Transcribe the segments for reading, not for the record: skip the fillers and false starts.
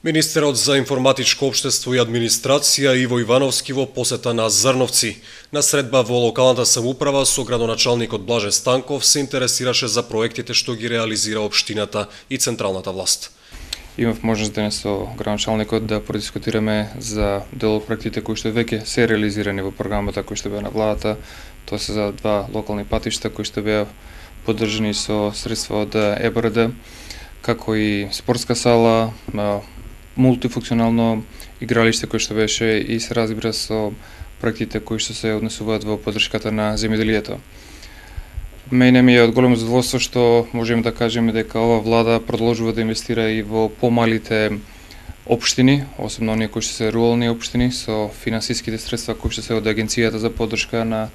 Министерот за информатичко општество и администрација Иво Ивановски во посета на Зрновци. На средба во локалната самоуправа со градоначалникот Блаже Станков се интересираше за проектите што ги реализира општината и централната власт. Имав можност денес со градоначалникот да продискутираме за дел од проектите кои што веќе се реализирани во програмата кои што беа на владата. Тоа се за два локални патишта кои што беа поддржани со средства од ЕБРД, како и спортска сала, мултифункционално игралиште кој што беше и се разбира со проектите кои што се однесуваат во поддршката на земјоделието. Мене ми е од големо задоволство што можеме да кажеме дека ова влада продолжува да инвестира и во помалите општини, особено оние кои што се рурални општини, со финансиските средства кои што се од Агенцијата за поддршка на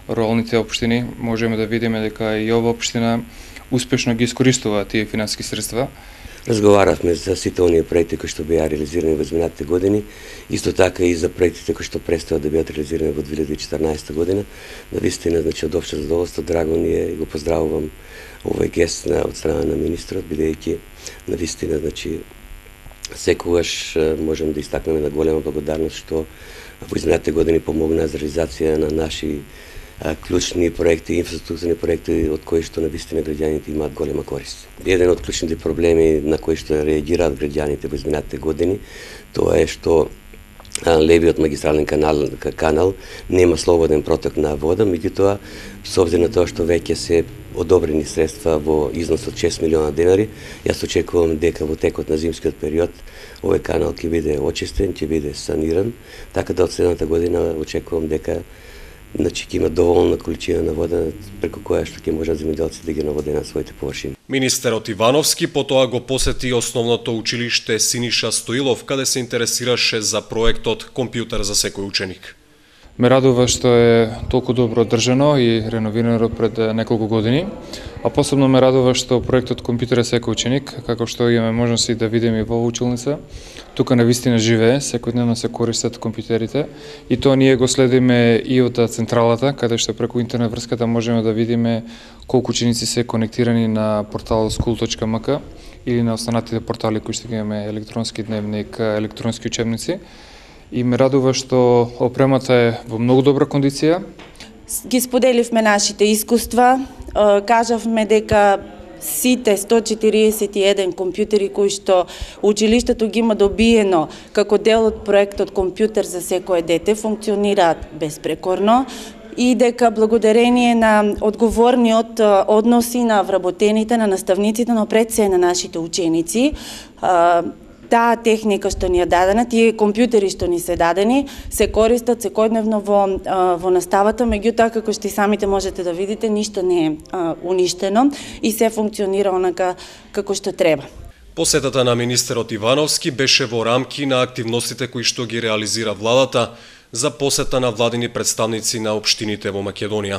руралните општини. Можеме да видиме дека и ова општина успешно ги искористува тие финансиски средства. Разговаравме за сите оние проекти кои што беа реализирани во изминатите години, исто така и за проектите кои што престојат да бидат реализирани во 2014 година. Навистина, од општо задоволство, драго ни е и го поздравувам овој гест од страна на министрот, бидејќи навистина, секогаш можеме да истакнеме на голема благодарност што во изминатите години помогна за реализација на наши клучни проекти, инфраструктурни проекти од кои што навистина граѓаните имаат голема корист. Еден од клучните проблеми на кои што реагираат граѓаните во изминатите години, тоа е што левиот магистрален канал нема слободен проток на вода, меѓутоа со обзир на тоа што веќе се одобрени средства во износ од 6 милиона денари, јас очекувам дека во текот на зимскиот период овој канал ќе биде очистен, ќе биде саниран, така да од следната година очекувам дека ќе има доволна количина на вода преку која што ќе можат земјоделците да ги наводенат своите површини. Министерот Ивановски потоа го посети основното училиште Синиша Стоилов, каде се интересираше за проектот Компјутер за секој ученик. Ме радува што е толку добро одржано и реновирано пред неколку години, а посебно ме радува што проектот Компјутер за секој ученик, како што имаме можност и да видиме во училница, тука навистина живее, секојдневно се користат компјутерите и тоа ние го следиме и од централата, каде што преку интернет врската можеме да видиме колку ученици се конектирани на портал school.mk или на останатите портали кои што ги имаме електронски дневник, електронски учебници. И ме радува што опремата е во многу добра кондиција. Ги споделивме нашите искуства, кажавме дека сите 141 компјутери кои што училиштето ги има добиено како дел од проектот Компјутер за секое дете функционираат безпрекорно и дека благодарение на одговорниот односи на вработените, на наставниците, но пред се на нашите ученици, таа техника што ни е дадена, тие компјутери што ни се дадени, се користат секојдневно во наставата, меѓутоа како што и самите можете да видите, ништо не е уништено и се функционира онака како што треба. Посетата на министерот Ивановски беше во рамки на активностите кои што ги реализира владата за посета на владини представници на општините во Македонија.